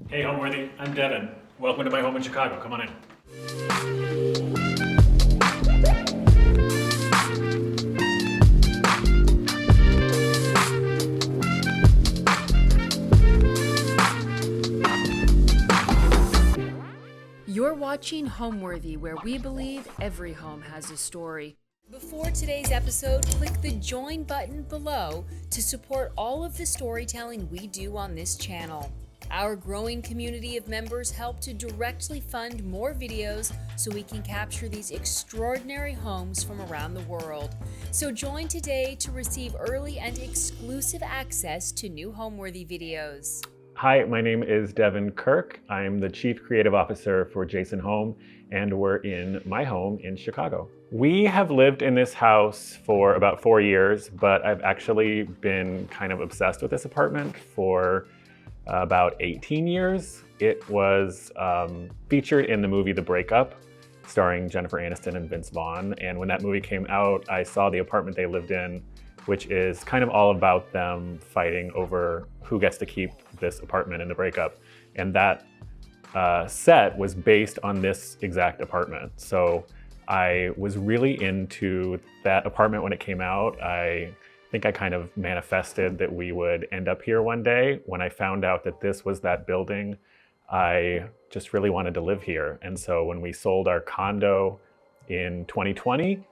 Hey Homeworthy, I'm Devin. Welcome to my home in Chicago. Come on in. You're watching Homeworthy, where we believe every home has a story. Before today's episode, click the join button below to support all of the storytelling we do on this channel. Our growing community of members help to directly fund more videos so we can capture these extraordinary homes from around the world. So join today to receive early and exclusive access to new Homeworthy videos. Hi, my name is Devin Kirk. I'm the Chief Creative Officer for Jayson Home, and we're in my home in Chicago. We have lived in this house for about 4 years, but I've actually been kind of obsessed with this apartment for about 18 years. It was featured in the movie The Breakup, starring Jennifer Aniston and Vince Vaughn. And when that movie came out, I saw the apartment they lived in, which is kind of all about them fighting over who gets to keep this apartment in The Breakup. And that set was based on this exact apartment. So I was really into that apartment when it came out. I think I kind of manifested that we would end up here one day. When I found out that this was that building, I just really wanted to live here. And so when we sold our condo in 2020,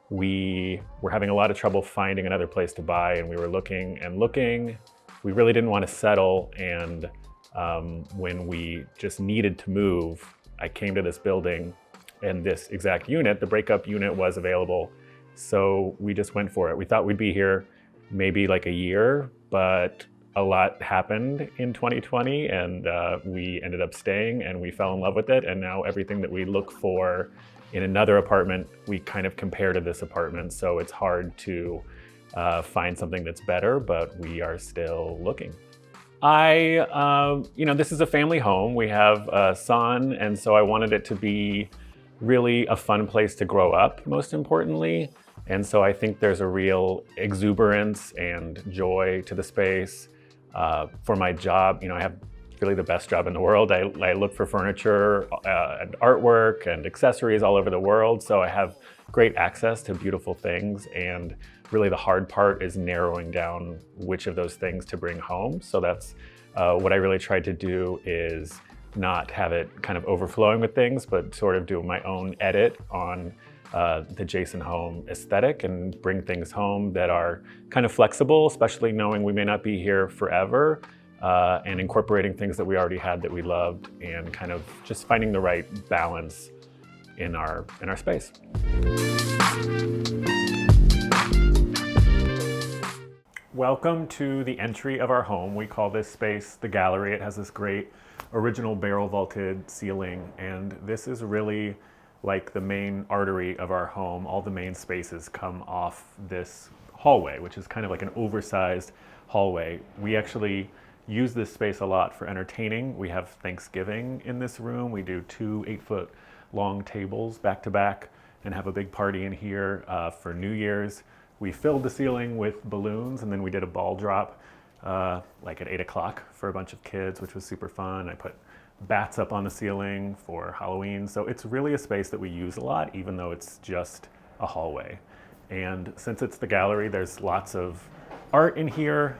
we were having a lot of trouble finding another place to buy, and we were looking and looking. We really didn't want to settle, and when we just needed to move, I came to this building, and this exact unit, the breakup unit, was available. So we just went for it. We thought we'd be here maybe like a year, but a lot happened in 2020, and we ended up staying, and we fell in love with it. And now everything that we look for in another apartment, we kind of compare to this apartment. So it's hard to find something that's better, but we are still looking. This is a family home. We have a son, and so I wanted it to be really a fun place to grow up, most importantly. And so I think there's a real exuberance and joy to the space. For my job, I have really the best job in the world. I look for furniture and artwork and accessories all over the world. So I have great access to beautiful things. And really the hard part is narrowing down which of those things to bring home. So that's what I really tried to do, is not have it kind of overflowing with things, but sort of do my own edit on the Jayson Home aesthetic and bring things home that are kind of flexible, especially knowing we may not be here forever, and incorporating things that we already had that we loved, and kind of just finding the right balance in our space. Welcome to the entry of our home. We call this space the gallery. It has this great original barrel vaulted ceiling, and this is really like the main artery of our home. All the main spaces come off this hallway, which is kind of like an oversized hallway. We actually use this space a lot for entertaining. We have Thanksgiving in this room. We do 2 8-foot long tables back to back and have a big party in here. For New Year's, we filled the ceiling with balloons, and then we did a ball drop like at 8 o'clock for a bunch of kids, which was super fun. I put bats up on the ceiling for Halloween. So it's really a space that we use a lot, even though it's just a hallway. And since it's the gallery, there's lots of art in here.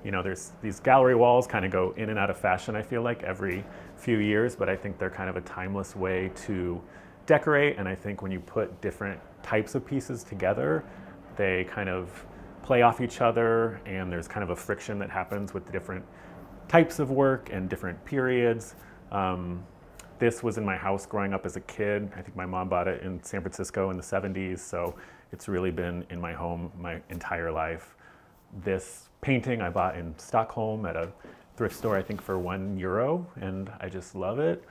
There's these gallery walls kind of go in and out of fashion, I feel like, every few years, but I think they're kind of a timeless way to decorate. And I think when you put different types of pieces together, they kind of play off each other, and there's kind of a friction that happens with the different types of work and different periods. This was in my house growing up as a kid. I think my mom bought it in San Francisco in the 70s, so it's really been in my home my entire life. This painting I bought in Stockholm at a thrift store, I think for €1, and I just love it.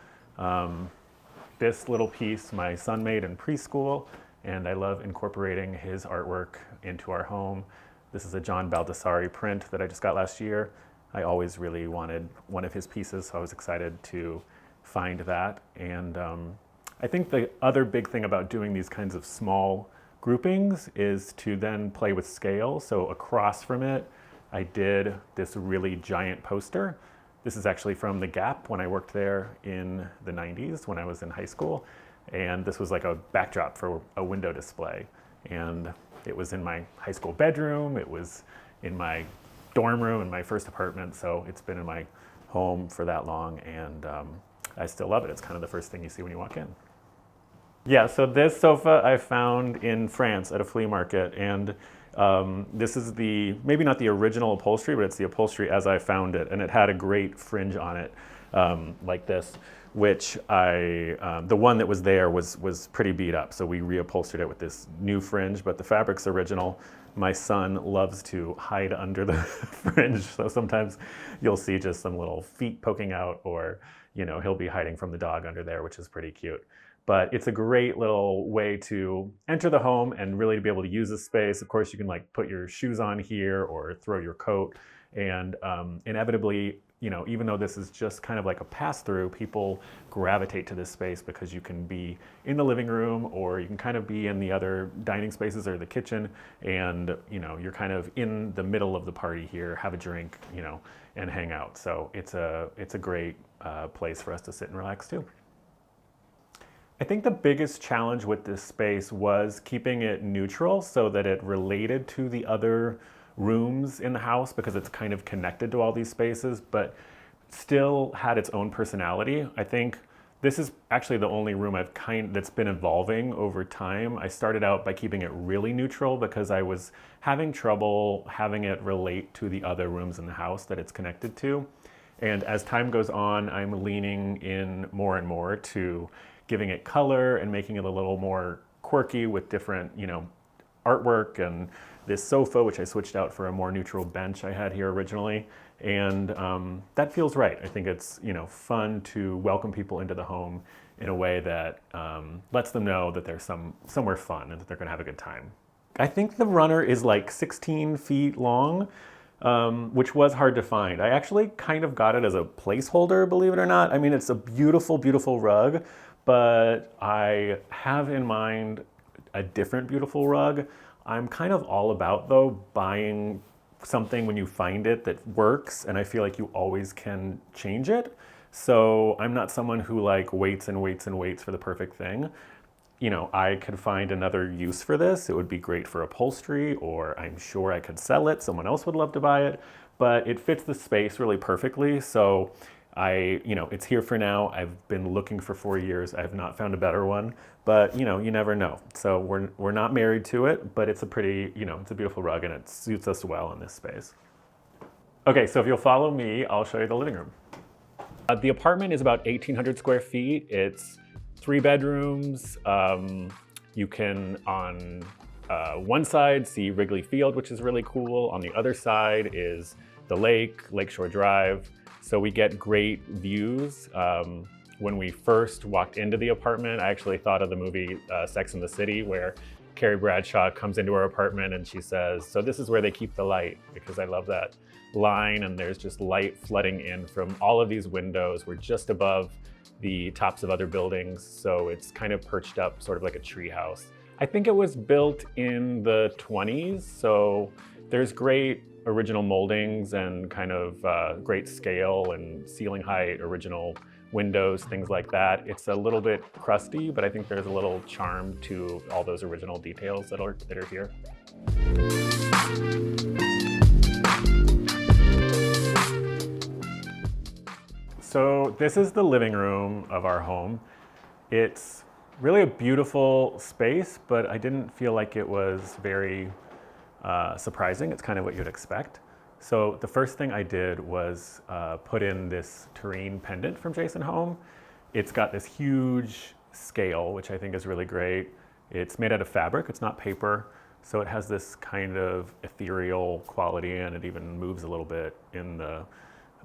This little piece my son made in preschool, and I love incorporating his artwork into our home. This is a John Baldessari print that I just got last year. I always really wanted one of his pieces, so I was excited to find that. And I think the other big thing about doing these kinds of small groupings is to then play with scale. So across from it, I did this really giant poster This is actually from the Gap when I worked there in the 90s when I was in high school. And this was like a backdrop for a window display. And it was in my high school bedroom. It was in my dorm room in my first apartment. So it's been in my home for that long. And I still love it. It's kind of the first thing you see when you walk in. Yeah, so this sofa I found in France at a flea market. And this is maybe not the original upholstery, but it's the upholstery as I found it. And it had a great fringe on it like this, which the one that was there was pretty beat up. So we reupholstered it with this new fringe, but the fabric's original. My son loves to hide under the fringe. So sometimes you'll see just some little feet poking out, or, he'll be hiding from the dog under there, which is pretty cute. But it's a great little way to enter the home and really to be able to use this space. Of course, you can like put your shoes on here or throw your coat. And inevitably, even though this is just kind of like a pass-through, people gravitate to this space because you can be in the living room, or you can kind of be in the other dining spaces or the kitchen, and you're kind of in the middle of the party here, have a drink, and hang out. So it's a great place for us to sit and relax too. I think the biggest challenge with this space was keeping it neutral so that it related to the other rooms in the house, because it's kind of connected to all these spaces, but still had its own personality. I think this is actually the only room that's been evolving over time. I started out by keeping it really neutral because I was having trouble having it relate to the other rooms in the house that it's connected to. And as time goes on, I'm leaning in more and more to giving it color and making it a little more quirky with different, artwork, and this sofa, which I switched out for a more neutral bench I had here originally. And that feels right. I think it's, fun to welcome people into the home in a way that lets them know that there's somewhere fun and that they're gonna have a good time. I think the runner is like 16 feet long, which was hard to find. I actually kind of got it as a placeholder, believe it or not. I mean, it's a beautiful, beautiful rug, but I have in mind a different beautiful rug. I'm kind of all about, though, buying something when you find it that works, and I feel like you always can change it. So I'm not someone who like waits and waits and waits for the perfect thing. I could find another use for this. It would be great for upholstery, or I'm sure I could sell it. Someone else would love to buy it, but it fits the space really perfectly. So it's here for now. I've been looking for 4 years. I have not found a better one, but you never know. So we're not married to it, but it's a pretty, it's a beautiful rug, and it suits us well in this space. Okay, so if you'll follow me, I'll show you the living room. The apartment is about 1,800 square feet. It's 3 bedrooms. You can, on one side, see Wrigley Field, which is really cool. On the other side is the Lakeshore Drive. So we get great views. When we first walked into the apartment, I actually thought of the movie Sex and the City, where Carrie Bradshaw comes into her apartment and she says, "So this is where they keep the light," because I love that line, and there's just light flooding in from all of these windows. We're just above the tops of other buildings, so it's kind of perched up sort of like a tree house. I think it was built in the 20s, so there's great original moldings and kind of great scale and ceiling height, original windows, things like that. It's a little bit crusty, but I think there's a little charm to all those original details that are here. So this is the living room of our home. It's really a beautiful space, but I didn't feel like it was very surprising. It's kind of what you'd expect. So the first thing I did was put in this tureen pendant from Jayson Home. It's got this huge scale, which I think is really great. It's made out of fabric, it's not paper. So it has this kind of ethereal quality, and it even moves a little bit in the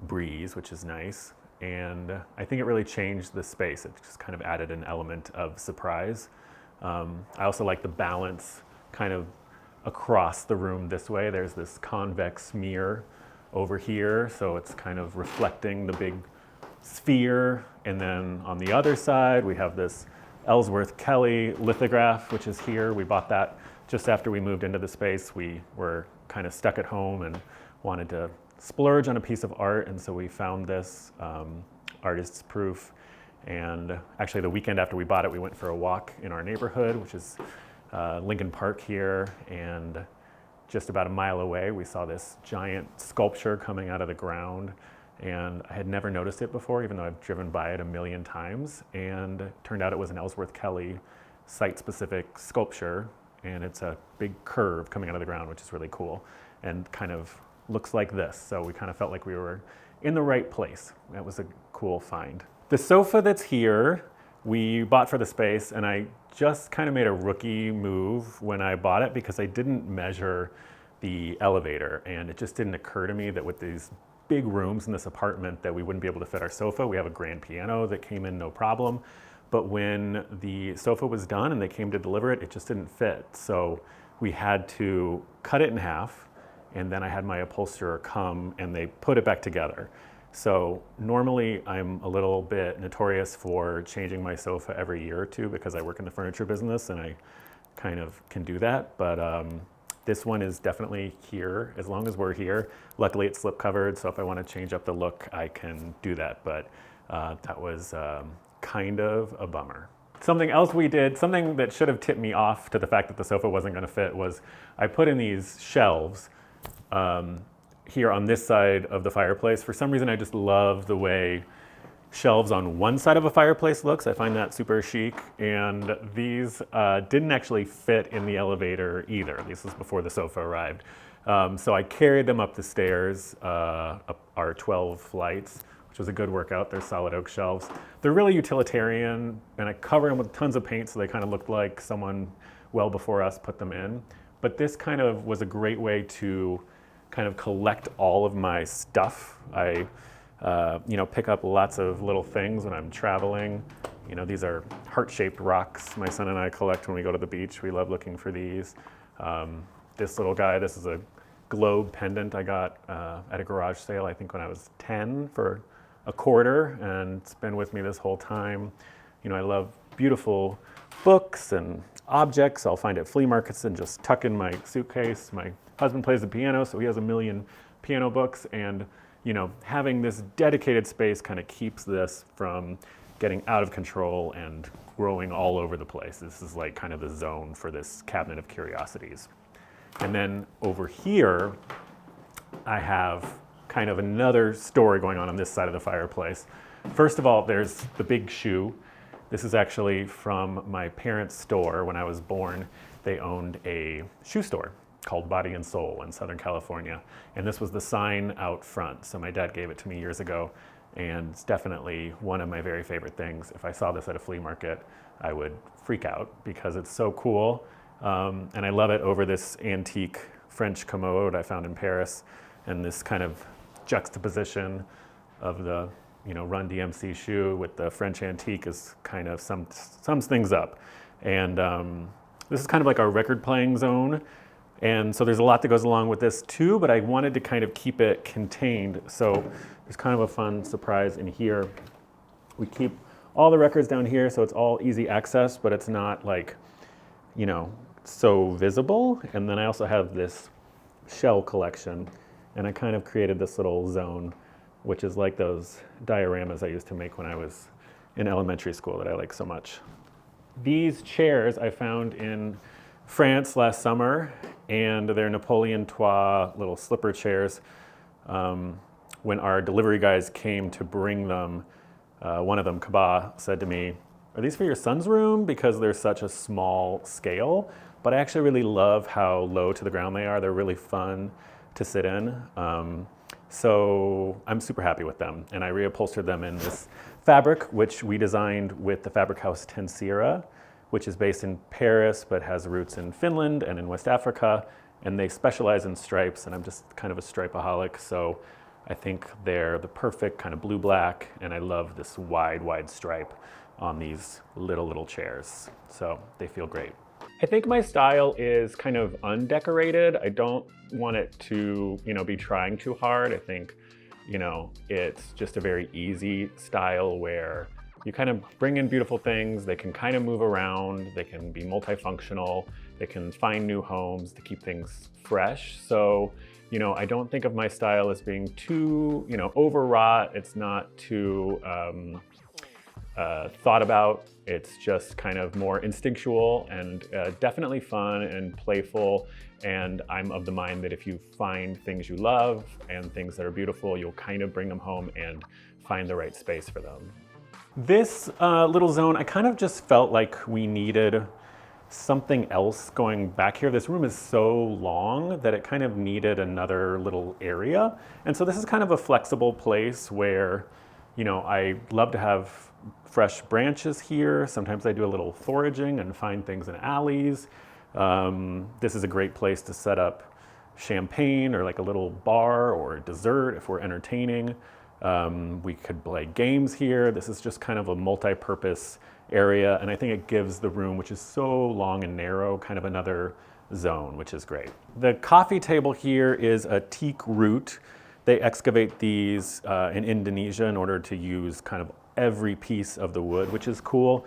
breeze, which is nice. And I think it really changed the space. It just kind of added an element of surprise. I also like the balance kind of across the room this way. There's this convex mirror over here, so it's kind of reflecting the big sphere. And then on the other side, we have this Ellsworth Kelly lithograph, which is here. We bought that just after we moved into the space. We were kind of stuck at home and wanted to splurge on a piece of art, and so we found this artist's proof. And actually the weekend after we bought it, we went for a walk in our neighborhood, which is Lincoln Park here, and just about a mile away, we saw this giant sculpture coming out of the ground, and I had never noticed it before, even though I've driven by it a million times, and it turned out it was an Ellsworth Kelly site-specific sculpture, and it's a big curve coming out of the ground, which is really cool, and kind of looks like this. So we kind of felt like we were in the right place. That was a cool find. The sofa that's here, we bought for the space, and I just kind of made a rookie move when I bought it because I didn't measure the elevator, and it just didn't occur to me that with these big rooms in this apartment that we wouldn't be able to fit our sofa. We have a grand piano that came in no problem, but when the sofa was done and they came to deliver it, it just didn't fit. So we had to cut it in half, and then I had my upholsterer come and they put it back together. So normally I'm a little bit notorious for changing my sofa every year or two because I work in the furniture business and I kind of can do that. But this one is definitely here as long as we're here. Luckily it's slip covered, so if I want to change up the look, I can do that. But that was kind of a bummer. Something else we did, something that should have tipped me off to the fact that the sofa wasn't going to fit, was I put in these shelves here on this side of the fireplace. For some reason, I just love the way shelves on one side of a fireplace looks. I find that super chic. And these didn't actually fit in the elevator either. This was before the sofa arrived. So I carried them up the stairs, up our 12 flights, which was a good workout. They're solid oak shelves. They're really utilitarian, and I covered them with tons of paint so they kind of looked like someone well before us put them in. But this kind of was a great way to kind of collect all of my stuff. I pick up lots of little things when I'm traveling. These are heart-shaped rocks my son and I collect when we go to the beach. We love looking for these. This little guy, this is a globe pendant I got at a garage sale, I think when I was 10 for $0.25, and it's been with me this whole time. I love beautiful books and objects I'll find at flea markets and just tuck in my suitcase. My husband plays the piano, so he has a million piano books, and having this dedicated space kind of keeps this from getting out of control and growing all over the place. This is like kind of the zone for this cabinet of curiosities. And then over here, I have kind of another story going on this side of the fireplace. First of all, there's the big shoe. This is actually from my parents' store. When I was born, they owned a shoe store called Body and Soul in Southern California. And this was the sign out front. So my dad gave it to me years ago, and it's definitely one of my very favorite things. If I saw this at a flea market, I would freak out because it's so cool. And I love it over this antique French commode I found in Paris, and this kind of juxtaposition of the Run DMC shoe with the French antique is kind of sums things up. And this is kind of like our record playing zone. And so there's a lot that goes along with this too, but I wanted to kind of keep it contained. So there's kind of a fun surprise in here. We keep all the records down here, so it's all easy access, but it's not like, so visible. And then I also have this shell collection, and I kind of created this little zone, which is like those dioramas I used to make when I was in elementary school that I like so much. These chairs I found in France last summer, and they're Napoleon Trois little slipper chairs. When our delivery guys came to bring them, one of them, Kaba, said to me, "Are these for your son's room?" Because they're such a small scale, but I actually really love how low to the ground they are. They're really fun to sit in. So I'm super happy with them, and I reupholstered them in this fabric, which we designed with the fabric house Tensira, which is based in Paris but has roots in Finland and in West Africa, and they specialize in stripes, and I'm just kind of a stripeaholic, so I think they're the perfect kind of blue-black, and I love this wide stripe on these little chairs, so they feel great. I think my style is kind of undecorated. I don't want it to, be trying too hard. I think, it's just a very easy style where you kind of bring in beautiful things. They can kind of move around. They can be multifunctional. They can find new homes to keep things fresh. So I don't think of my style as being too, overwrought. It's not too thought about. It's just kind of more instinctual and definitely fun and playful. And I'm of the mind that if you find things you love and things that are beautiful, you'll kind of bring them home and find the right space for them. This little zone, I kind of just felt like we needed something else going back here. This room is so long that it kind of needed another little area. And so this is kind of a flexible place where, I love to have fresh branches here. Sometimes I do a little foraging and find things in alleys. This is a great place to set up champagne or like a little bar or dessert if we're entertaining. We could play games here. This is just kind of a multi-purpose area, and I think it gives the room, which is so long and narrow, kind of another zone, which is great. The coffee table here is a teak root. They excavate these in Indonesia in order to use kind of every piece of the wood, which is cool.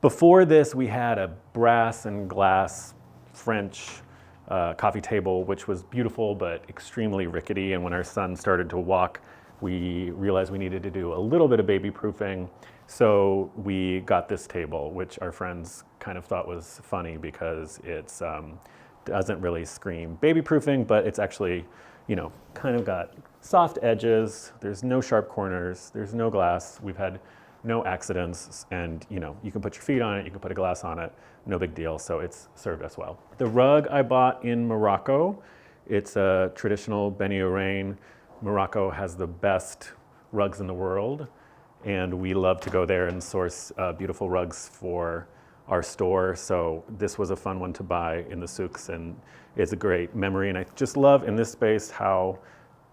Before this, we had a brass and glass French coffee table, which was beautiful but extremely rickety. And when our son started to walk, we realized we needed to do a little bit of baby proofing. So we got this table, which our friends kind of thought was funny because it's doesn't really scream baby proofing, but it's actually, kind of got soft edges. There's no sharp corners. There's no glass. We've had no accidents, and you can put your feet on it. You can put a glass on it. No big deal. So it's served us well. The rug I bought in Morocco. It's a traditional Beni Orain. Morocco has the best rugs in the world, and we love to go there and source beautiful rugs for our store. So this was a fun one to buy in the souks, and it's a great memory. And I just love in this space how,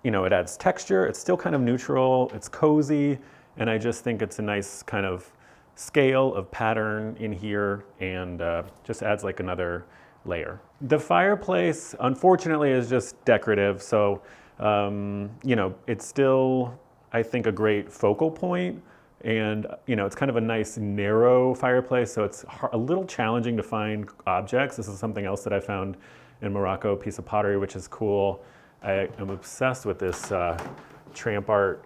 it adds texture. It's still kind of neutral. It's cozy, and I just think it's a nice kind of scale of pattern in here, and just adds like another layer. The fireplace, unfortunately, is just decorative. So, it's still, I think, a great focal point. And, it's kind of a nice narrow fireplace, so it's a little challenging to find objects. This is something else that I found in Morocco, a piece of pottery, which is cool. I am obsessed with this tramp art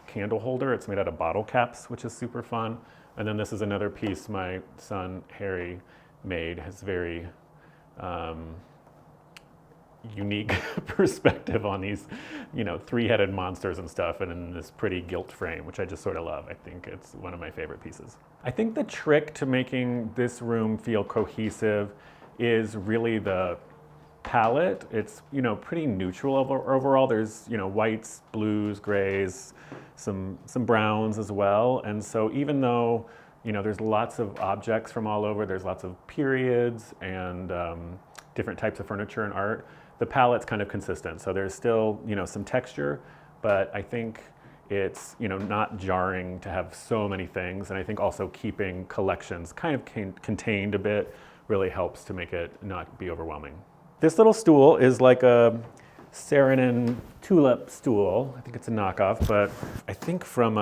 candle holder. It's made out of bottle caps, which is super fun. And then this is another piece my son, Harry, made. His very unique perspective on these, three-headed monsters and stuff, and in this pretty gilt frame, which I just sort of love. I think it's one of my favorite pieces. I think the trick to making this room feel cohesive is really the palette. It's, pretty neutral overall. There's, whites, blues, grays, some browns as well. And so even though, there's lots of objects from all over, there's lots of periods and different types of furniture and art, the palette's kind of consistent. So there's still, some texture, but I think it's, not jarring to have so many things. And I think also keeping collections kind of contained a bit really helps to make it not be overwhelming. This little stool is like a Saarinen tulip stool. I think it's a knockoff, but I think from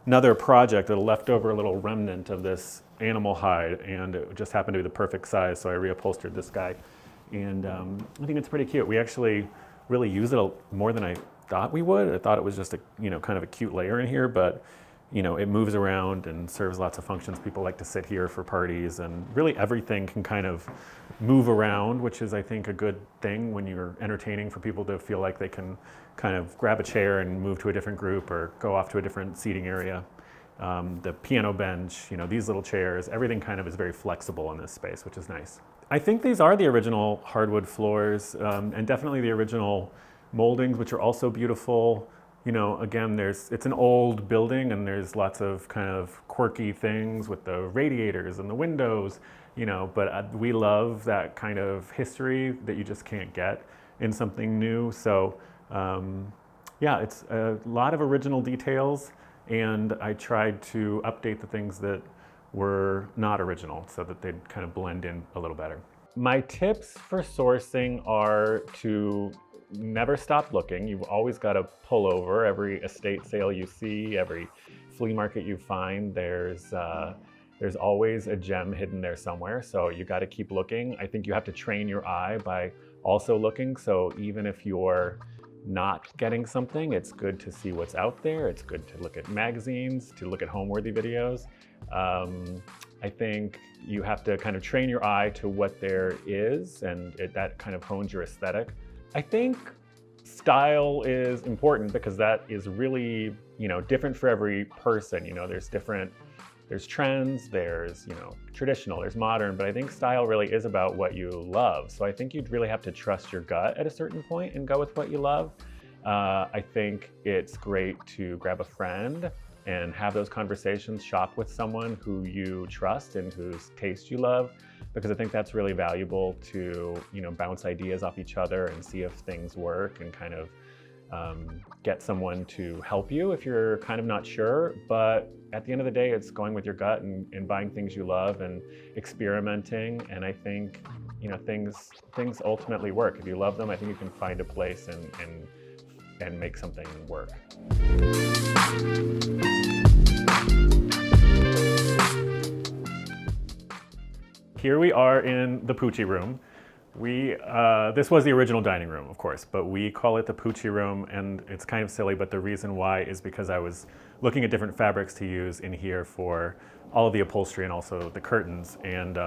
another project, a leftover little remnant of this animal hide, and it just happened to be the perfect size, so I reupholstered this guy. And I think it's pretty cute. We actually really use it more than I thought we would. I thought it was just a, kind of a cute layer in here, but it moves around and serves lots of functions. People like to sit here for parties, and really everything can kind of move around, which is, I think, a good thing when you're entertaining, for people to feel like they can kind of grab a chair and move to a different group or go off to a different seating area. The piano bench, these little chairs, everything kind of is very flexible in this space, which is nice. I think these are the original hardwood floors, and definitely the original moldings, which are also beautiful. Again, it's an old building, and there's lots of kind of quirky things with the radiators and the windows, but we love that kind of history that you just can't get in something new. So yeah, it's a lot of original details, and I tried to update the things that were not original so that they'd kind of blend in a little better. My tips for sourcing are to never stop looking. You've always got to pull over every estate sale you see, every flea market you find. There's always a gem hidden there somewhere, so you got to keep looking. I think you have to train your eye by also looking. So even if you're not getting something, it's good to see what's out there. It's good to look at magazines, to look at Homeworthy videos. I think you have to kind of train your eye to what there is, and that kind of hones your aesthetic. I think style is important because that is really, different for every person. There's trends, there's, traditional, there's modern, but I think style really is about what you love. So I think you'd really have to trust your gut at a certain point and go with what you love. I think it's great to grab a friend and have those conversations, shop with someone who you trust and whose taste you love, because I think that's really valuable to, bounce ideas off each other and see if things work, and kind of get someone to help you if you're kind of not sure. But at the end of the day, it's going with your gut and buying things you love and experimenting. And I think, things ultimately work. If you love them, I think you can find a place and make something work. Here we are in the Poochie room. This was the original dining room, of course, but we call it the Poochie room, and it's kind of silly, but the reason why is because I was looking at different fabrics to use in here for all of the upholstery and also the curtains, and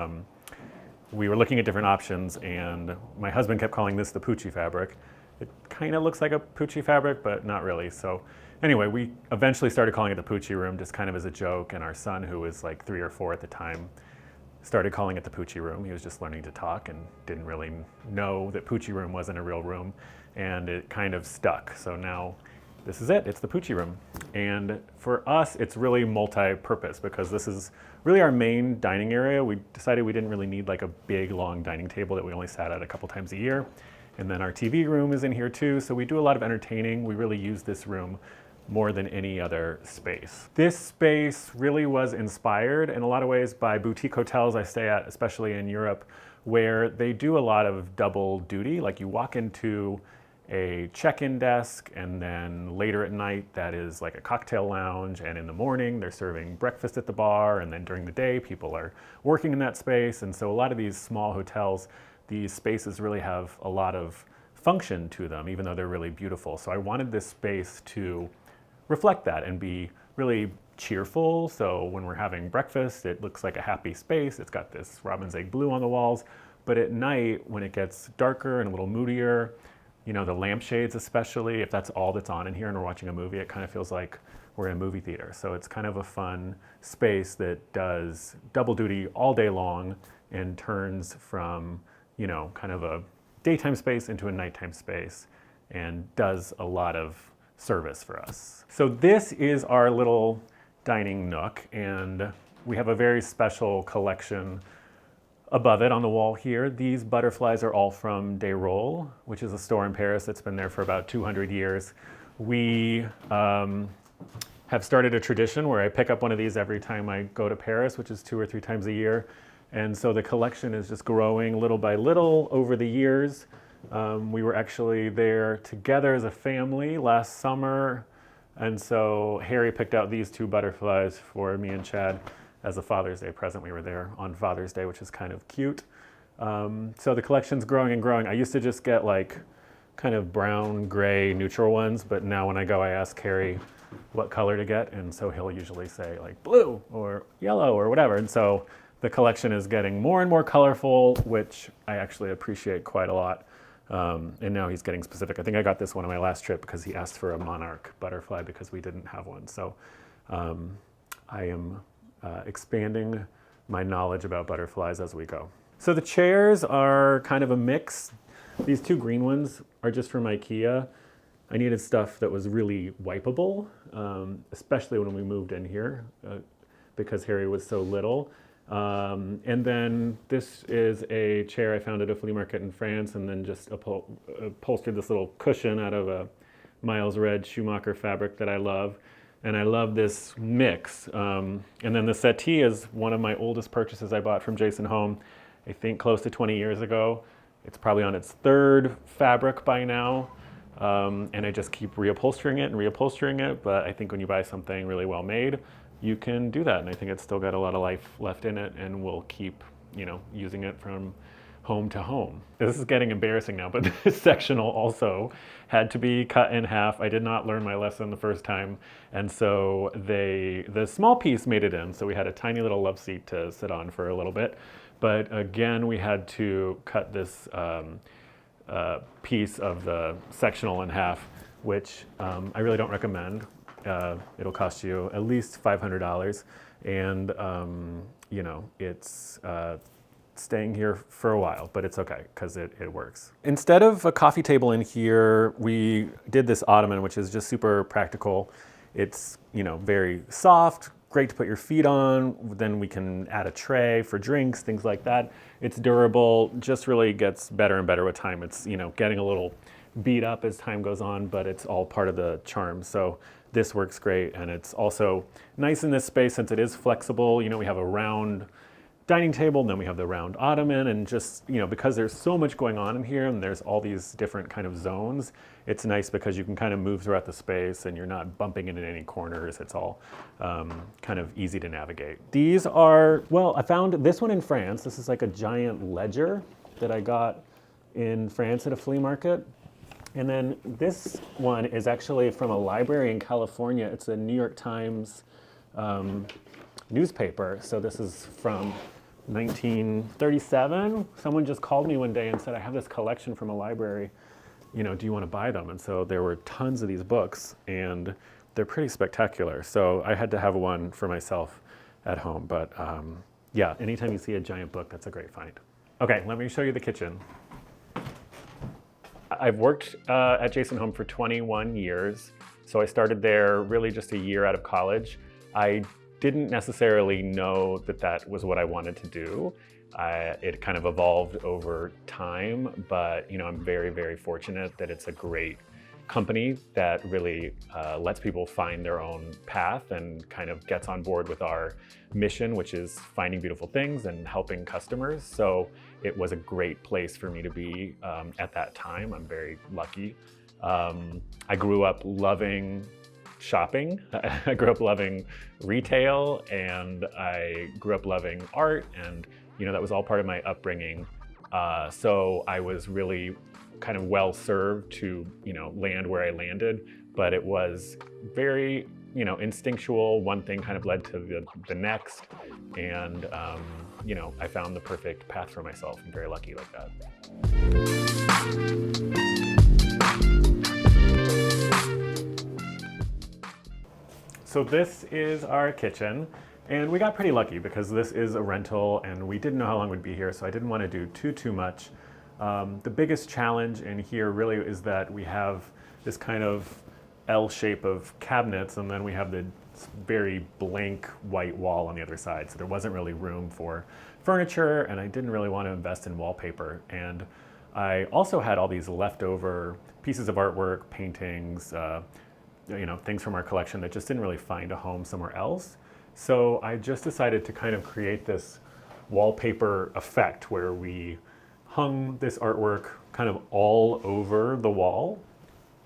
we were looking at different options, and my husband kept calling this the Poochie fabric. It kind of looks like a Poochie fabric, but not really. So anyway, we eventually started calling it the Poochie room, just kind of as a joke, and our son, who was like 3 or 4 at the time, started calling it the Poochie room. He was just learning to talk and didn't really know that Poochie room wasn't a real room, and it kind of stuck. So now this is it, it's the Poochie room. And for us, it's really multi-purpose because this is really our main dining area. We decided we didn't really need like a big, long dining table that we only sat at a couple times a year. And then our TV room is in here too, so we do a lot of entertaining. We really use this room more than any other space. This space really was inspired in a lot of ways by boutique hotels I stay at, especially in Europe, where they do a lot of double duty. Like you walk into a check-in desk, and then later at night that is like a cocktail lounge, and in the morning they're serving breakfast at the bar, and then during the day people are working in that space. And so a lot of these small hotels, these spaces really have a lot of function to them, even though they're really beautiful. So I wanted this space to reflect that and be really cheerful. So when we're having breakfast, it looks like a happy space. It's got this robin's egg blue on the walls. But at night, when it gets darker and a little moodier, the lampshades especially, if that's all that's on in here and we're watching a movie, it kind of feels like we're in a movie theater. So it's kind of a fun space that does double duty all day long and turns from, kind of a daytime space into a nighttime space, and does a lot of service for us. So this is our little dining nook, and we have a very special collection above it on the wall here. These butterflies are all from Des Rolles, which is a store in Paris that's been there for about 200 years. We have started a tradition where I pick up one of these every time I go to Paris, which is 2 or 3 times a year. And so the collection is just growing little by little over the years. We were actually there together as a family last summer, and so Harry picked out these 2 butterflies for me and Chad as a Father's Day present. We were there on Father's Day, which is kind of cute. So the collection's growing and growing. I used to just get like kind of brown, gray, neutral ones, but now when I go, I ask Harry what color to get, and so he'll usually say like blue or yellow or whatever. And so the collection is getting more and more colorful, which I actually appreciate quite a lot. And now he's getting specific. I think I got this one on my last trip because he asked for a monarch butterfly because we didn't have one. So I am expanding my knowledge about butterflies as we go. So the chairs are kind of a mix. These 2 green ones are just from IKEA. I needed stuff that was really wipeable, especially when we moved in here because Harry was so little. And then this is a chair I found at a flea market in France, and then just upholstered this little cushion out of a Miles Red Schumacher fabric that I love. And I love this mix. And then the settee is one of my oldest purchases I bought from Jayson Home, I think close to 20 years ago. It's probably on its 3rd fabric by now. And I just keep reupholstering it. But I think when you buy something really well made, you can do that. And I think it's still got a lot of life left in it, and we'll keep, using it from home to home. This is getting embarrassing now, but this sectional also had to be cut in half. I did not learn my lesson the first time, and so the small piece made it in, so we had a tiny little love seat to sit on for a little bit. But again, we had to cut this piece of the sectional in half, which I really don't recommend. It'll cost you at least $500, and you know, it's staying here for a while, but it's okay because it works. Instead of a coffee table in here, we did this ottoman, which is just super practical. It's, you know, very soft, great to put your feet on. Then we can add a tray for drinks, things like that. It's durable, just really gets better and better with time. It's, you know, getting a little beat up as time goes on, but it's all part of the charm. So this works great, and it's also nice in this space since it is flexible. You know, we have a round dining table, and then we have the round ottoman, and just, you know, because there's so much going on in here and there's all these different kind of zones, it's nice because you can kind of move throughout the space and you're not bumping into any corners. It's all kind of easy to navigate. These are, well, I found this one in France. This is like a giant ledger that I got in France at a flea market. And then this one is actually from a library in California. It's a New York Times newspaper. So this is from 1937. Someone just called me one day and said, I have this collection from a library, you know, do you want to buy them? And so there were tons of these books, and they're pretty spectacular. So I had to have one for myself at home. But yeah, anytime you see a giant book, that's a great find. Okay, let me show you the kitchen. I've worked at Jayson Home for 21 years. So I started there really just a year out of college. I didn't necessarily know that that was what I wanted to do. It kind of evolved over time, but you know, I'm very, very fortunate that it's a great company that really lets people find their own path and kind of gets on board with our mission, which is finding beautiful things and helping customers. So it was a great place for me to be at that time. I'm very lucky. I grew up loving shopping. I grew up loving retail, and I grew up loving art, and you know, that was all part of my upbringing. So I was really kind of well served to, you know, land where I landed, but it was very, you know, instinctual. One thing kind of led to the next, and you know, I found the perfect path for myself. I'm very lucky like that. So this is our kitchen, and we got pretty lucky because this is a rental and we didn't know how long we'd be here, so I didn't want to do too much. The biggest challenge in here really is that we have this kind of L shape of cabinets, and then we have the very blank white wall on the other side, so there wasn't really room for furniture, and I didn't really want to invest in wallpaper. And I also had all these leftover pieces of artwork, paintings, you know, things from our collection that just didn't really find a home somewhere else. So I just decided to kind of create this wallpaper effect where we hung this artwork kind of all over the wall,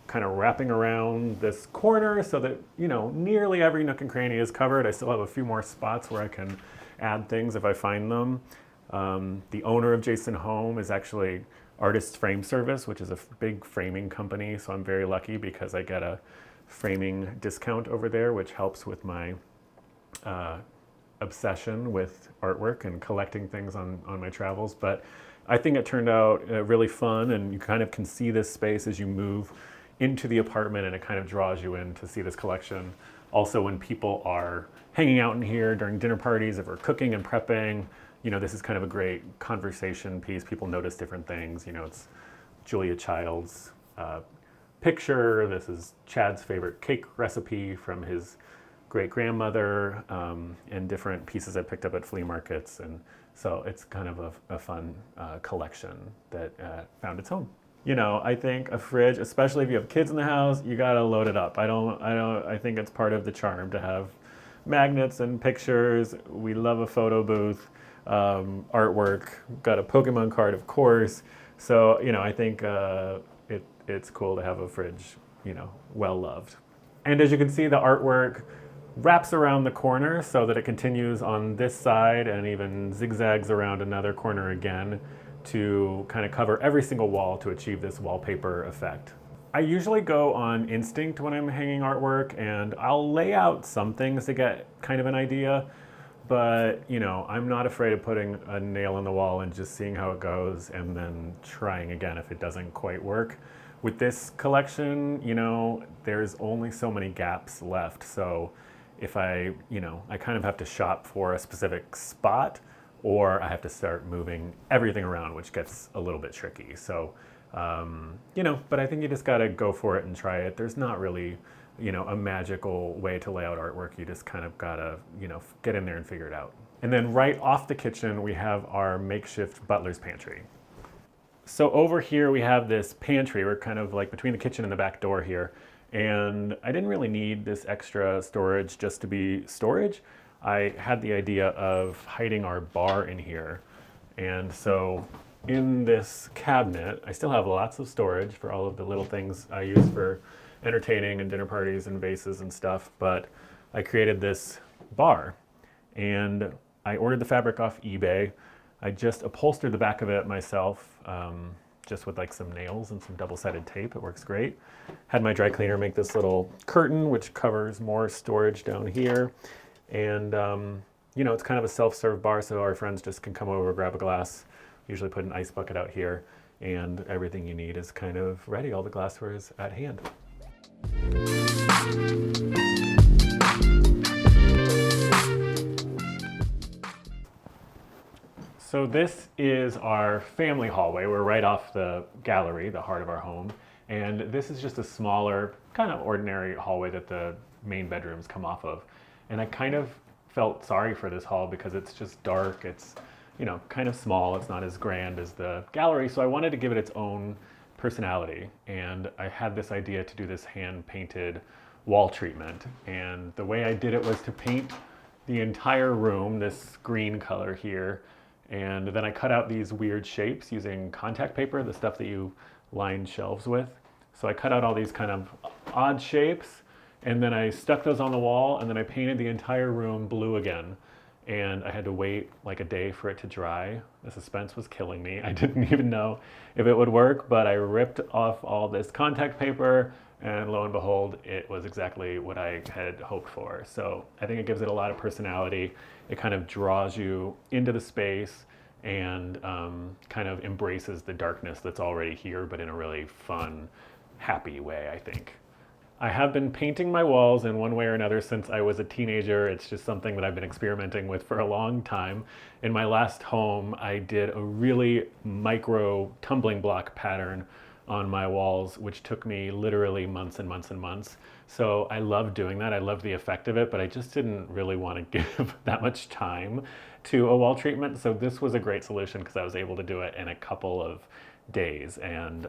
kind of wrapping around this corner so that, you know, nearly every nook and cranny is covered. I still have a few more spots where I can add things if I find them. The owner of Jayson Home is actually Artist Frame Service, which is a big framing company. So I'm very lucky because I get a framing discount over there, which helps with my obsession with artwork and collecting things on my travels. But I think it turned out really fun, and you kind of can see this space as you move into the apartment, and it kind of draws you in to see this collection. Also, when people are hanging out in here during dinner parties, if we're cooking and prepping, you know, this is kind of a great conversation piece. People notice different things. You know, it's Julia Child's picture. This is Chad's favorite cake recipe from his great-grandmother, and different pieces I picked up at flea markets. And so it's kind of a fun collection that found its home. You know, I think a fridge, especially if you have kids in the house, you gotta load it up. I think it's part of the charm to have magnets and pictures. We love a photo booth, artwork, got a Pokemon card, of course. So, you know, I think it's cool to have a fridge, you know, well loved. And as you can see, the artwork wraps around the corner so that it continues on this side and even zigzags around another corner again. to kind of cover every single wall to achieve this wallpaper effect. I usually go on instinct when I'm hanging artwork, and I'll lay out some things to get kind of an idea, but I'm not afraid of putting a nail in the wall and just seeing how it goes and then trying again if it doesn't quite work. With this collection, there's only so many gaps left, so if I kind of have to shop for a specific spot, or I have to start moving everything around, which gets a little bit tricky. So, but I think you just gotta go for it and try it. There's not really, a magical way to lay out artwork. You just kind of gotta, get in there and figure it out. And then right off the kitchen, we have our makeshift butler's pantry. So over here we have this pantry. We're kind of like between the kitchen and the back door here. And I didn't really need this extra storage just to be storage. I had the idea of hiding our bar in here. And so in this cabinet, I still have lots of storage for all of the little things I use for entertaining and dinner parties and vases and stuff, but I created this bar and I ordered the fabric off eBay. I just upholstered the back of it myself, just with like some nails and some double-sided tape. It works great. Had my dry cleaner make this little curtain, which covers more storage down here. And, it's kind of a self-serve bar, so our friends just can come over, grab a glass, usually put an ice bucket out here, and everything you need is kind of ready. All the glassware is at hand. So this is our family hallway. We're right off the gallery, the heart of our home. And this is just a smaller, kind of ordinary hallway that the main bedrooms come off of. And I kind of felt sorry for this hall because it's just dark. It's, kind of small. It's not as grand as the gallery. So I wanted to give it its own personality. And I had this idea to do this hand-painted wall treatment. And the way I did it was to paint the entire room this green color here. And then I cut out these weird shapes using contact paper, the stuff that you line shelves with. So I cut out all these kind of odd shapes, and then I stuck those on the wall, and then I painted the entire room blue again. And I had to wait like a day for it to dry. The suspense was killing me. I didn't even know if it would work, but I ripped off all this contact paper, and lo and behold, it was exactly what I had hoped for. So I think it gives it a lot of personality. It kind of draws you into the space and kind of embraces the darkness that's already here, but in a really fun, happy way, I think. I have been painting my walls in one way or another since I was a teenager. It's just something that I've been experimenting with for a long time. In my last home, I did a really micro tumbling block pattern on my walls, which took me literally months and months and months. So I love doing that. I love the effect of it, but I just didn't really want to give that much time to a wall treatment. So this was a great solution because I was able to do it in a couple of days. And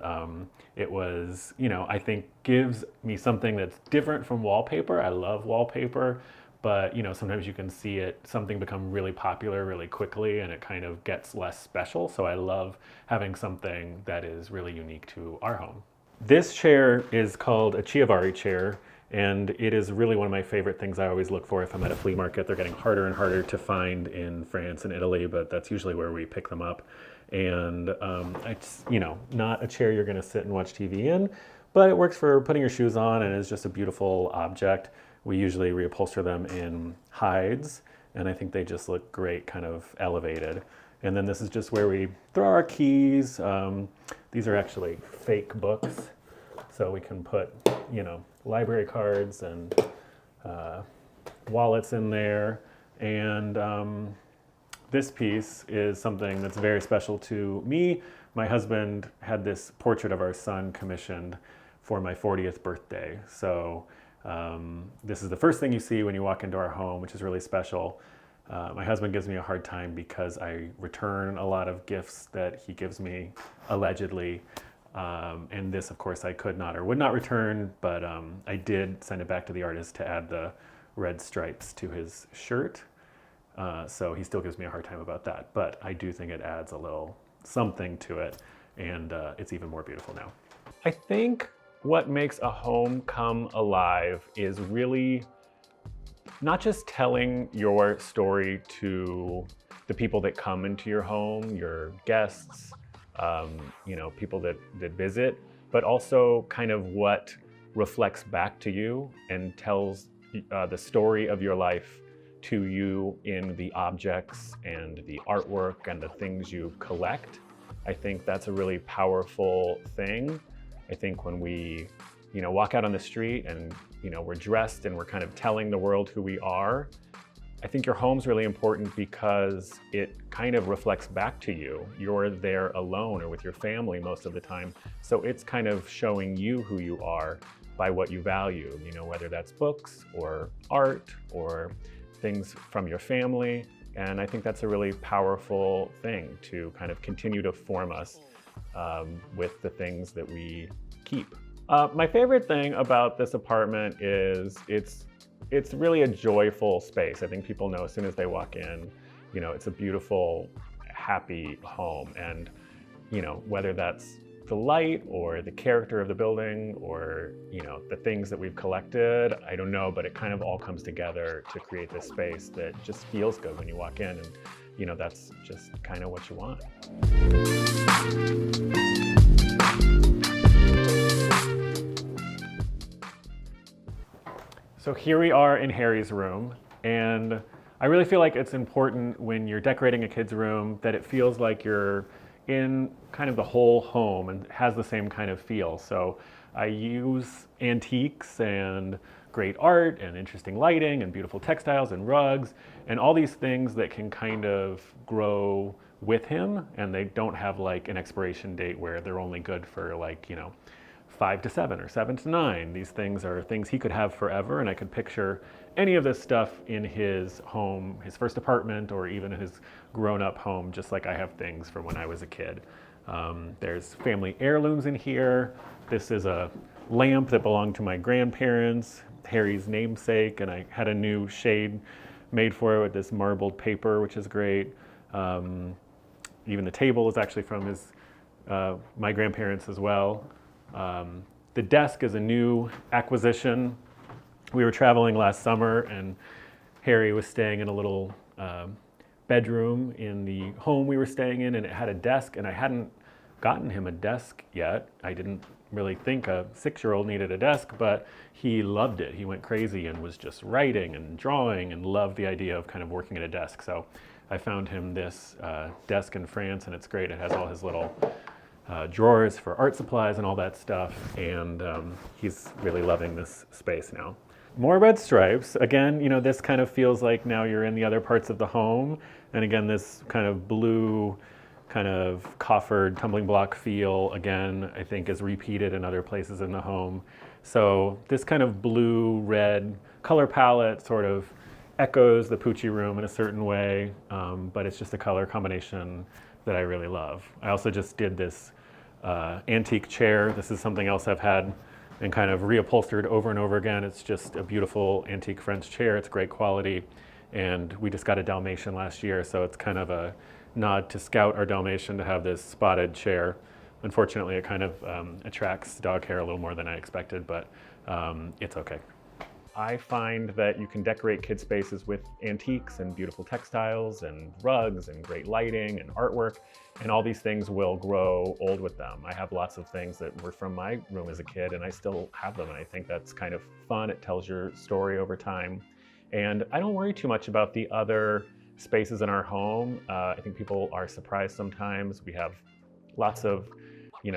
it was, I think gives me something that's different from wallpaper. I love wallpaper, but sometimes you can see something become really popular really quickly and it kind of gets less special. So I love having something that is really unique to our home. This chair is called a Chiavari chair, and it is really one of my favorite things I always look for if I'm at a flea market. They're getting harder and harder to find in France and Italy, but that's usually where we pick them up. And it's, not a chair you're gonna sit and watch TV in, but it works for putting your shoes on and is just a beautiful object. We usually reupholster them in hides, and I think they just look great, kind of elevated. And then this is just where we throw our keys. These are actually fake books, so we can put, library cards and wallets in there. And this piece is something that's very special to me. My husband had this portrait of our son commissioned for my 40th birthday. So this is the first thing you see when you walk into our home, which is really special. My husband gives me a hard time because I return a lot of gifts that he gives me, allegedly. And this, of course, I could not or would not return, but I did send it back to the artist to add the red stripes to his shirt. So he still gives me a hard time about that, but I do think it adds a little something to it, and it's even more beautiful now. I think what makes a home come alive is really not just telling your story to the people that come into your home, your guests, people that visit, but also kind of what reflects back to you and tells the story of your life to you in the objects and the artwork and the things you collect. I think that's a really powerful thing. I think when we, walk out on the street and, we're dressed and we're kind of telling the world who we are, I think your home's really important because it kind of reflects back to you. You're there alone or with your family most of the time. So it's kind of showing you who you are by what you value, whether that's books or art or things from your family. And I think that's a really powerful thing to kind of continue to form us with the things that we keep. My favorite thing about this apartment is it's really a joyful space. I think people know as soon as they walk in, it's a beautiful, happy home. And, whether that's the light or the character of the building or, the things that we've collected, I don't know, but it kind of all comes together to create this space that just feels good when you walk in. And, that's just kind of what you want. So here we are in Harry's room, and I really feel like it's important when you're decorating a kid's room that it feels like you're in kind of the whole home and has the same kind of feel. So I use antiques and great art and interesting lighting and beautiful textiles and rugs and all these things that can kind of grow with him, and they don't have like an expiration date where they're only good for 5 to 7 or 7 to 9. These things are things he could have forever, and I could picture any of this stuff in his home, his first apartment, or even his grown-up home, just like I have things from when I was a kid. There's family heirlooms in here. This is a lamp that belonged to my grandparents, Harry's namesake, and I had a new shade made for it with this marbled paper, which is great. Even the table is actually from my grandparents as well. The desk is a new acquisition. We were traveling last summer and Harry was staying in a little bedroom in the home we were staying in, and it had a desk, and I hadn't gotten him a desk yet. I didn't really think a 6-year-old needed a desk, but he loved it. He went crazy and was just writing and drawing and loved the idea of kind of working at a desk. So I found him this desk in France, and it's great. It has all his little drawers for art supplies and all that stuff, and he's really loving this space now. More red stripes. Again, this kind of feels like now you're in the other parts of the home, and again, this kind of blue, kind of coffered tumbling block feel, again, I think is repeated in other places in the home. So this kind of blue-red color palette sort of echoes the Pucci room in a certain way, but it's just a color combination that I really love. I also just did this antique chair. This is something else I've had and kind of reupholstered over and over again. It's just a beautiful antique French chair. It's great quality. And we just got a Dalmatian last year, so it's kind of a nod to Scout, our Dalmatian, to have this spotted chair. Unfortunately, it kind of attracts dog hair a little more than I expected, but it's okay. I find that you can decorate kid spaces with antiques and beautiful textiles and rugs and great lighting and artwork, and all these things will grow old with them. I have lots of things that were from my room as a kid, and I still have them, and I think that's kind of fun. It tells your story over time. And I don't worry too much about the other spaces in our home. I think people are surprised sometimes. We have lots of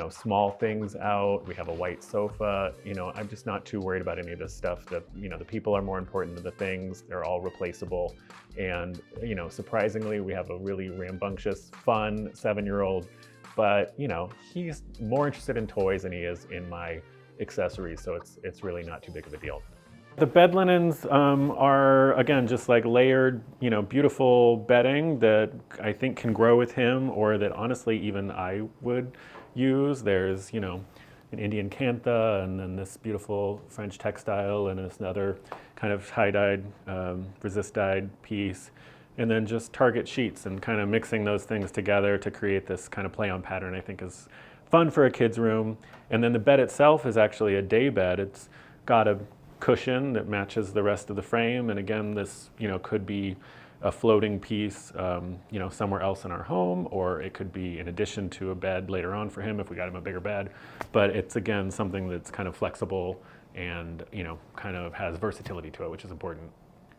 small things out. We have a white sofa. I'm just not too worried about any of this stuff. The people are more important than the things. They're all replaceable. And, surprisingly, we have a really rambunctious, fun 7-year-old, but, he's more interested in toys than he is in my accessories. So it's really not too big of a deal. The bed linens are, again, just like layered, beautiful bedding that I think can grow with him, or that honestly even I would use. There's, an Indian cantha, and then this beautiful French textile, and this another kind of tie-dyed, resist-dyed piece, and then just Target sheets, and kind of mixing those things together to create this kind of play-on pattern I think is fun for a kid's room. And then the bed itself is actually a day bed. It's got a cushion that matches the rest of the frame, and again, this could be a floating piece, somewhere else in our home, or it could be in addition to a bed later on for him if we got him a bigger bed. But it's, again, something that's kind of flexible and, kind of has versatility to it, which is important.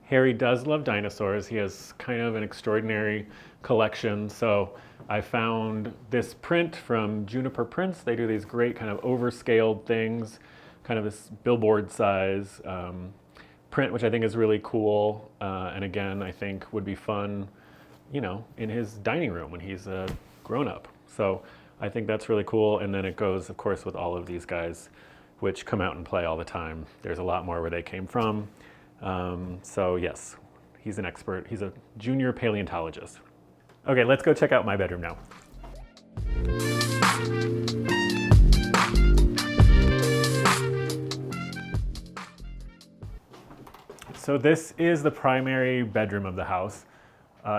Harry does love dinosaurs. He has kind of an extraordinary collection. So I found this print from Juniper Prints. They do these great kind of overscaled things, kind of this billboard size print, which I think is really cool. And again, I think would be fun, in his dining room when he's a grown-up. So I think that's really cool. And then it goes, of course, with all of these guys, which come out and play all the time. There's a lot more where they came from. So yes, he's an expert. He's a junior paleontologist. Okay, let's go check out my bedroom now. So this is the primary bedroom of the house.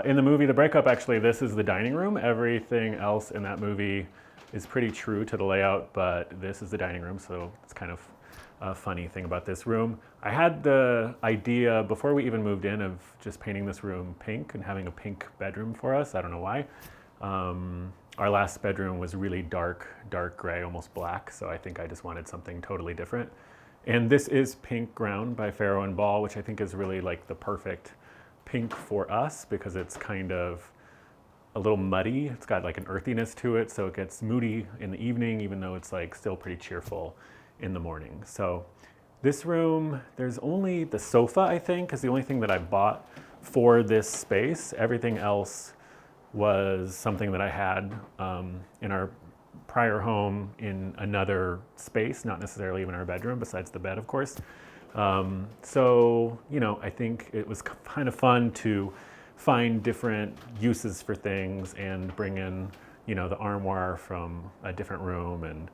In the movie The Breakup, actually, this is the dining room. Everything else in that movie is pretty true to the layout, but this is the dining room, so it's kind of a funny thing about this room. I had the idea before we even moved in of just painting this room pink and having a pink bedroom for us. I don't know why. Our last bedroom was really dark gray, almost black, so I think I just wanted something totally different. And this is Pink Ground by Farrow and Ball, which I think is really like the perfect pink for us because it's kind of a little muddy. It's got like an earthiness to it, so it gets moody in the evening, even though it's like still pretty cheerful in the morning. So this room, there's only the sofa, I think, is the only thing that I bought for this space. Everything else was something that I had in our prior home in another space, not necessarily even our bedroom, besides the bed, of course. So, I think it was kind of fun to find different uses for things and bring in, the armoire from a different room and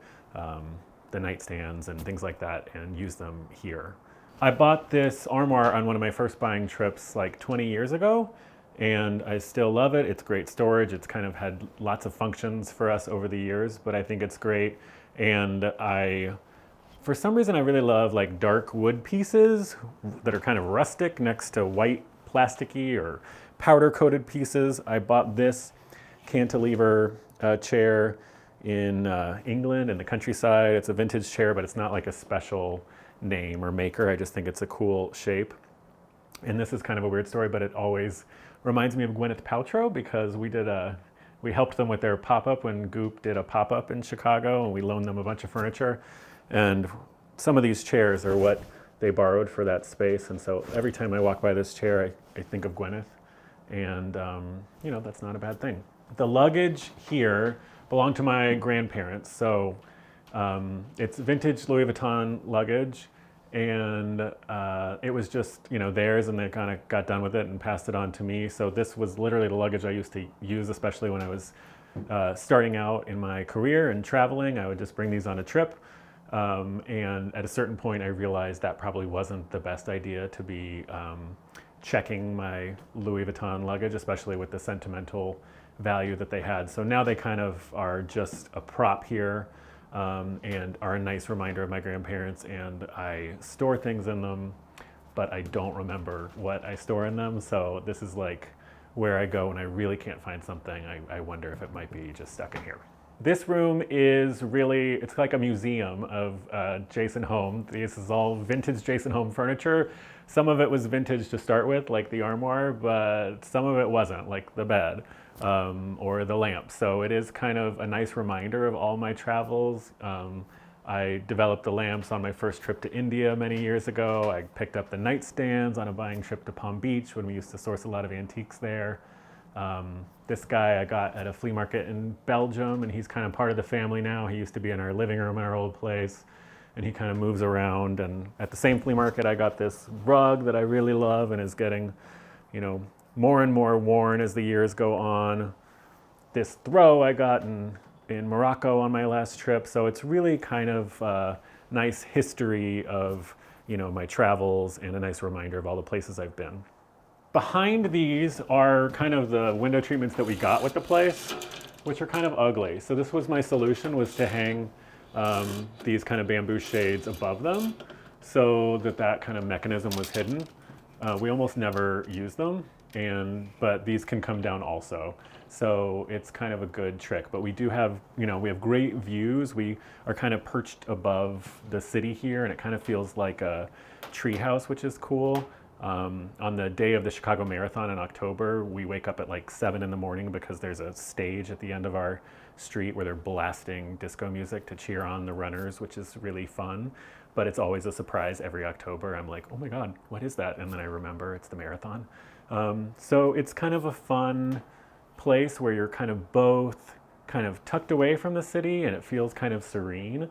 the nightstands and things like that and use them here. I bought this armoire on one of my first buying trips like 20 years ago, and I still love it. It's great storage. It's kind of had lots of functions for us over the years, but I think it's great. And for some reason, I really love like dark wood pieces that are kind of rustic next to white plasticky or powder coated pieces. I bought this cantilever chair in England in the countryside. It's a vintage chair, but it's not like a special name or maker. I just think it's a cool shape. And this is kind of a weird story, but it always reminds me of Gwyneth Paltrow because we helped them with their pop-up when Goop did a pop-up in Chicago, and we loaned them a bunch of furniture. And some of these chairs are what they borrowed for that space. And so every time I walk by this chair, I think of Gwyneth. And, that's not a bad thing. The luggage here belonged to my grandparents. So it's vintage Louis Vuitton luggage. And it was just, theirs, and they kind of got done with it and passed it on to me. So this was literally the luggage I used to use, especially when I was starting out in my career and traveling. I would just bring these on a trip. And at a certain point, I realized that probably wasn't the best idea to be checking my Louis Vuitton luggage, especially with the sentimental value that they had. So now they kind of are just a prop here. And are a nice reminder of my grandparents, and I store things in them, but I don't remember what I store in them. So this is like where I go when I really can't find something. I wonder if it might be just stuck in here. This room is really, it's like a museum of Jayson Home. This is all vintage Jayson Home furniture. Some of it was vintage to start with, like the armoire, but some of it wasn't, like the bed. Or the lamp. So it is kind of a nice reminder of all my travels. I developed the lamps on my first trip to India many years ago. I picked up the nightstands on a buying trip to Palm Beach when we used to source a lot of antiques there. This guy I got at a flea market in Belgium, and he's kind of part of the family now. He used to be in our living room in our old place, and he kind of moves around. And at the same flea market, I got this rug that I really love and is getting, more and more worn as the years go on. This throw I got in Morocco on my last trip. So it's really kind of a nice history of, my travels and a nice reminder of all the places I've been. Behind these are kind of the window treatments that we got with the place, which are kind of ugly. So this was my solution, was to hang these kind of bamboo shades above them so that kind of mechanism was hidden. We almost never use them, but these can come down also. So it's kind of a good trick. But we do have, we have great views. We are kind of perched above the city here, and it kind of feels like a treehouse, which is cool. On the day of the Chicago Marathon in October, we wake up at like 7 in the morning because there's a stage at the end of our street where they're blasting disco music to cheer on the runners, which is really fun. But it's always a surprise every October. I'm like, oh my God, what is that? And then I remember it's the marathon. So it's kind of a fun place where you're kind of both kind of tucked away from the city and it feels kind of serene,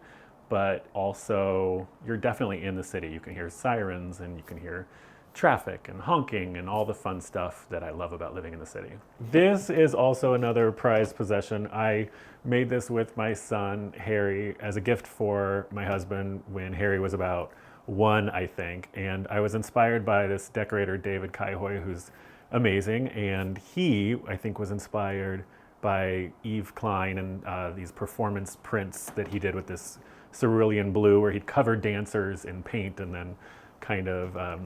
but also you're definitely in the city. You can hear sirens and you can hear traffic and honking and all the fun stuff that I love about living in the city. This is also another prized possession. I made this with my son, Harry, as a gift for my husband when Harry was about 1, I think. And I was inspired by this decorator, David Kaihoy, who's amazing. And he, I think, was inspired by Yves Klein and these performance prints that he did with this cerulean blue, where he'd cover dancers in paint and then kind of,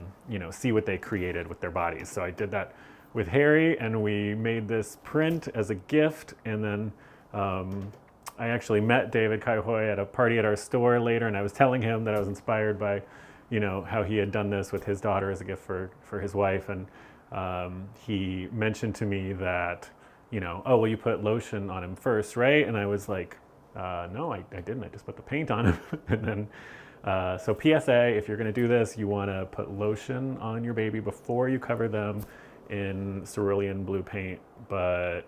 see what they created with their bodies. So I did that with Harry, and we made this print as a gift. And then I actually met David Kaihoy at a party at our store later, and I was telling him that I was inspired by, how he had done this with his daughter as a gift for his wife. And he mentioned to me that, oh, well, you put lotion on him first, right? And I was like, no, I didn't. I just put the paint on him. And then so PSA, if you're going to do this, you want to put lotion on your baby before you cover them in cerulean blue paint. But,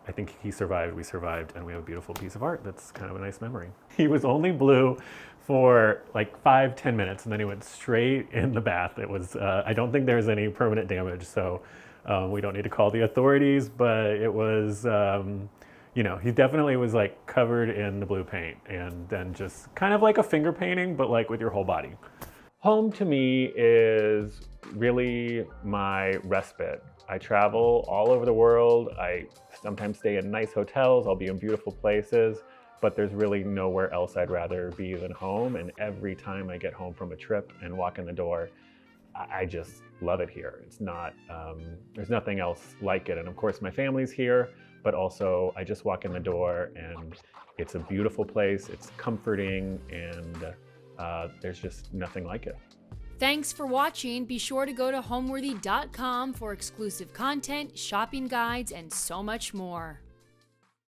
I think he survived, we survived, and we have a beautiful piece of art that's kind of a nice memory. He was only blue for like 5-10 minutes, and then he went straight in the bath. It was, I don't think there's any permanent damage, so we don't need to call the authorities, but it was, he definitely was like covered in the blue paint, and then just kind of like a finger painting, but like with your whole body. Home to me is really my respite. I travel all over the world. I sometimes stay in nice hotels. I'll be in beautiful places, but there's really nowhere else I'd rather be than home. And every time I get home from a trip and walk in the door, I just love it here. It's not, there's nothing else like it. And of course my family's here, but also I just walk in the door and it's a beautiful place. It's comforting, and there's just nothing like it. Thanks for watching. Be sure to go to homeworthy.com for exclusive content, shopping guides, and so much more.